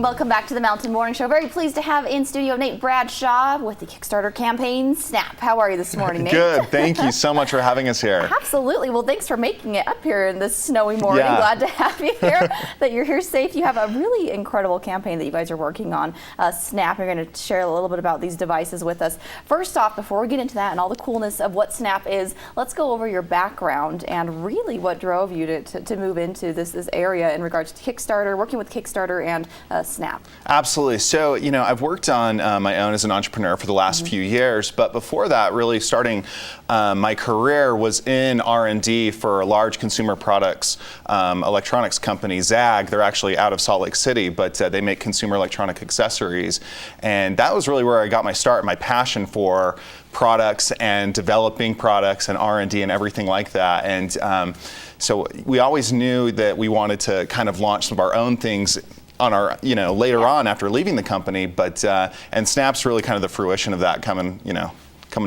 Welcome back to the Mountain Morning Show. Very pleased to have in studio Nate Bradshaw with the Kickstarter campaign, Snap. How are you this morning, Nate? Good. Thank you so much for having us here. Absolutely. Well, thanks for making it up here in this snowy morning. Yeah. Glad to have you here, that you're here safe. You have a really incredible campaign that you guys are working on, Snap. You're going to share a little bit about these devices with us. First off, before we get into that and all the coolness of what Snap is, let's go over your background and really what drove you to move into this area in regards to Kickstarter, working with Kickstarter and Snap. Absolutely. So, you know, I've worked on my own as an entrepreneur for the last few years, but before that, really starting my career was in R&D for a large consumer products electronics company, Zag. They're actually out of Salt Lake City, but they make consumer electronic accessories. And that was really where I got my start, my passion for products and developing products and R&D and everything like that. And so we always knew that we wanted to kind of launch some of our own things on our, later on after leaving the company, but and Snap's really kind of the fruition of that coming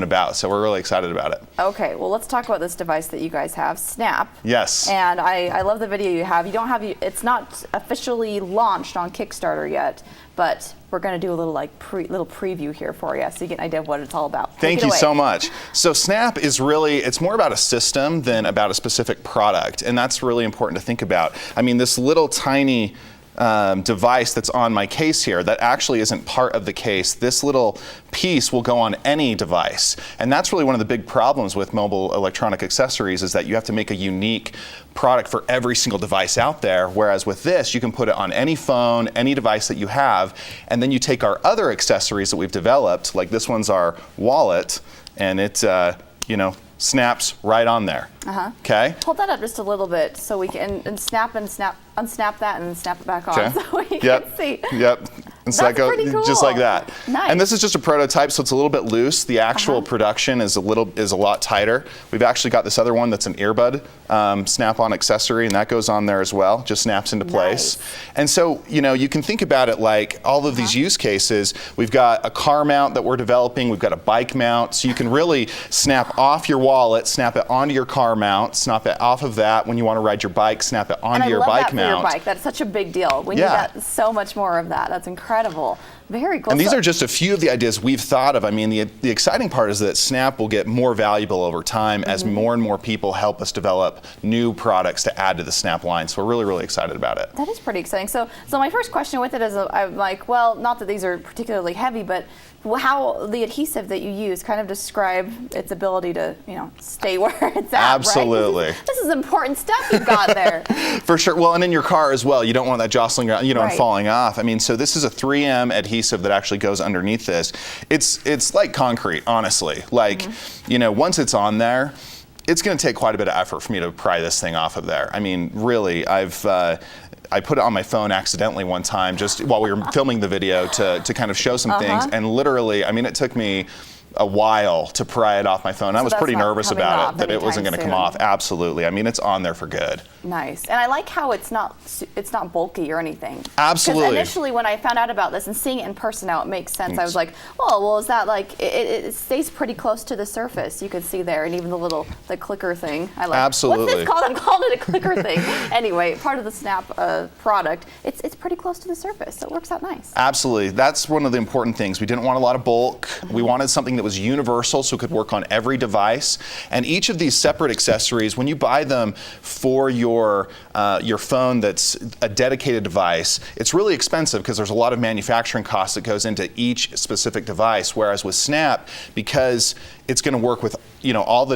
about. So we're really excited about it. Okay, well, let's talk about this device that you guys have, Snap. Yes. And I love the video you have. It's not officially launched on Kickstarter yet, but we're going to do a little little preview here for you, so you get an idea of what it's all about. Thank you so much. So Snap is it's more about a system than about a specific product, and that's really important to think about. I mean, this little tiny device that's on my case here, that actually isn't part of the case. This little piece will go on any device. And that's really one of the big problems with mobile electronic accessories, is that you have to make a unique product for every single device out there. Whereas with this, you can put it on any phone, any device that you have, and then you take our other accessories that we've developed, like this one's our wallet, and it snaps right on there. Okay? Hold that up just a little bit so we can unsnap that and then snap it back on, okay. so we can see. Yep. And so That's pretty cool. Just like that. Nice. And this is just a prototype, so it's a little bit loose. The actual production is a lot tighter. We've actually got this other one that's an earbud snap-on accessory, and that goes on there as well. Just snaps into place. Nice. And so, you can think about it like all of these use cases. We've got a car mount that we're developing. We've got a bike mount, so you can really snap off your wallet, snap it onto your car mount, snap it off of that when you want to ride your bike, snap it onto your bike mount. Your bike. That's such a big deal. We need that, so much more of that. That's incredible. Very cool. And these are just a few of the ideas we've thought of. I mean, the exciting part is that Snap will get more valuable over time as more and more people help us develop new products to add to the Snap line. So we're really, really excited about it. That is pretty exciting. So my first question with it is, I'm like, well, not that these are particularly heavy, but how the adhesive that you use kind of describe its ability to, stay where it's at. Absolutely. Right? This is important stuff you've got there. For sure. Well, and in your car as well, you don't want that jostling around, and falling off. I mean, so this is a 3M adhesive that actually goes underneath this. It's like concrete, honestly. Like, once it's on there, it's going to take quite a bit of effort for me to pry this thing off of there. I mean, really, I put it on my phone accidentally one time just while we were filming the video to kind of show some things, and literally, I mean, it took me a while to pry it off my phone. I was pretty nervous about it, that it wasn't going to come off. Absolutely. I mean, it's on there for good. Nice. And I like how it's not bulky or anything. Absolutely. Because initially when I found out about this and seeing it in person now, it makes sense. I was like, oh, well, is that like, it stays pretty close to the surface. You can see there, and even the clicker thing. I like. Absolutely. What's this called? I'm calling it a clicker thing. Anyway, part of the Snap product, it's pretty close to the surface, so it works out nice. Absolutely. That's one of the important things. We didn't want a lot of bulk. We wanted something that was universal, so it could work on every device. And each of these separate accessories, when you buy them for your phone that's a dedicated device, it's really expensive because there's a lot of manufacturing costs that goes into each specific device. Whereas with Snap, because it's going to work with all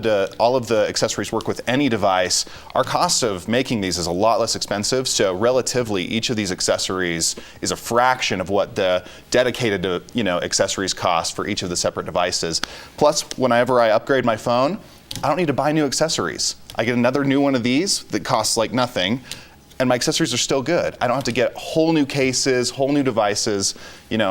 of the accessories work with any device, our cost of making these is a lot less expensive. So relatively, each of these accessories is a fraction of what the dedicated accessories cost for each of the separate devices. Plus, whenever I upgrade my phone, I don't need to buy new accessories. I get another new one of these that costs like nothing, and my accessories are still good. I don't have to get whole new cases, whole new devices,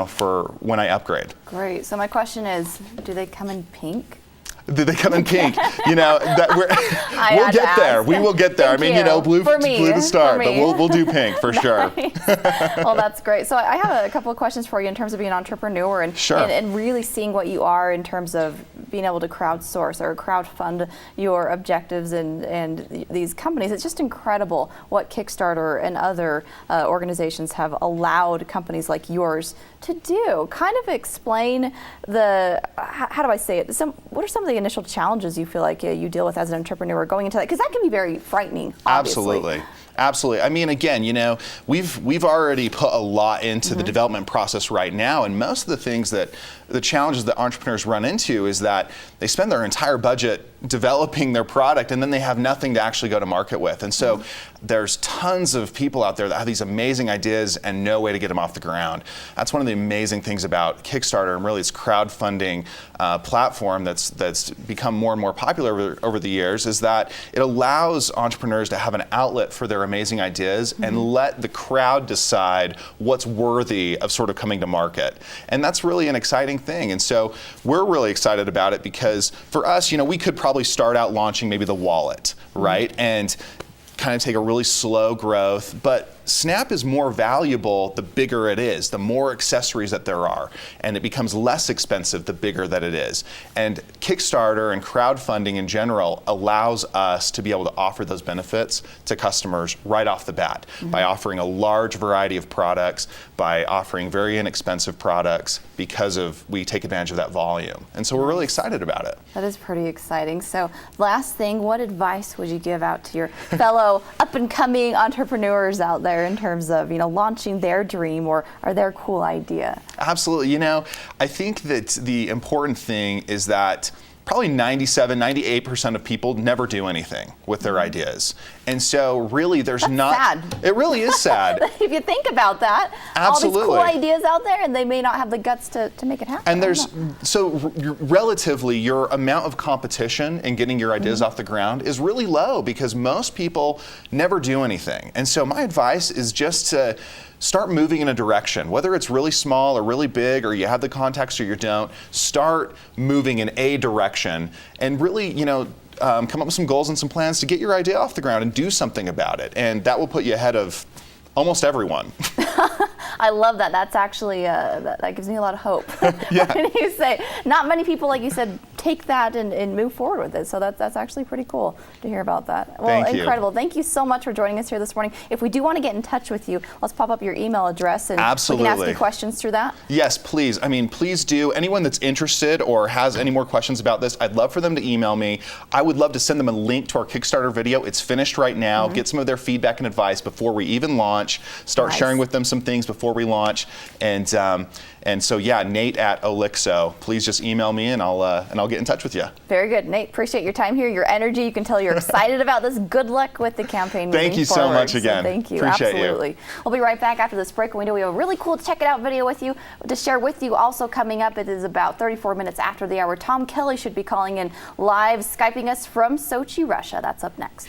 for when I upgrade. Great. So my question is, do they come in pink? Did they come in pink? You know, we'll get there. We will get there. Thank I mean, you know, blue to start, but we'll do pink for sure. Well, that's great. So I have a couple of questions for you in terms of being an entrepreneur and, sure. and really seeing what you are in terms of being able to crowdsource or crowdfund your objectives and these companies. It's just incredible what Kickstarter and other organizations have allowed companies like yours to do. Kind of explain how do I say it? What are some of the initial challenges you feel like you deal with as an entrepreneur going into that? Because that can be very frightening, obviously. Absolutely. I mean, again, you know, we've already put a lot into the development process right now, and most of the things the challenges that entrepreneurs run into is that they spend their entire budget developing their product and then they have nothing to actually go to market with. And so there's tons of people out there that have these amazing ideas and no way to get them off the ground. That's one of the amazing things about Kickstarter and really its crowdfunding platform that's become more and more popular over the years, is that it allows entrepreneurs to have an outlet for their amazing ideas and let the crowd decide what's worthy of sort of coming to market. And that's really an exciting thing. And so we're really excited about it because for us, you know, we could probably start out launching maybe the wallet, right? And kind of take a really slow growth, but Snap is more valuable the bigger it is, the more accessories that there are, and it becomes less expensive the bigger that it is. And Kickstarter and crowdfunding in general allows us to be able to offer those benefits to customers right off the bat by offering a large variety of products, by offering very inexpensive products because we take advantage of that volume. And so we're really excited about it. That is pretty exciting. So last thing, what advice would you give out to your fellow up-and-coming entrepreneurs out there in terms of, you know, launching their dream or their cool idea? Absolutely. You know, I think that the important thing is that probably 98% of people never do anything with their ideas. And so really there's sad. It really is sad. If you think about that, absolutely. All these cool ideas out there and they may not have the guts to make it happen. And relatively your amount of competition in getting your ideas off the ground is really low because most people never do anything. And so my advice is just to start moving in a direction, whether it's really small or really big, or you have the contacts or you don't. Start moving in a direction and really, you know, come up with some goals and some plans to get your idea off the ground and do something about it. And that will put you ahead of almost everyone. I love that. That's actually, that gives me a lot of hope. Yeah. When you say, not many people, like you said, take that and move forward with it. So that's actually pretty cool to hear about that. Well, Thank you. Incredible. Thank you so much for joining us here this morning. If we do want to get in touch with you, let's pop up your email address and absolutely. we can ask you questions through that. Yes, please. I mean, please do. Anyone that's interested or has any more questions about this, I'd love for them to email me. I would love to send them a link to our Kickstarter video. It's finished right now. Get some of their feedback and advice before we even launch. Start sharing with them some things before we launch. And so yeah, Nate at Olixo. Please just email me and I'll get in touch with you. Very good, Nate. Appreciate your time here, your energy. You can tell you're excited about this. Good luck with the campaign. Thank you so much again. So thank you. Appreciate absolutely. You. We'll be right back after this break. We know we have a really cool check it out video with you to share with you. Also coming up, it is about 34 minutes after the hour. Tom Kelly should be calling in live, Skyping us from Sochi, Russia. That's up next.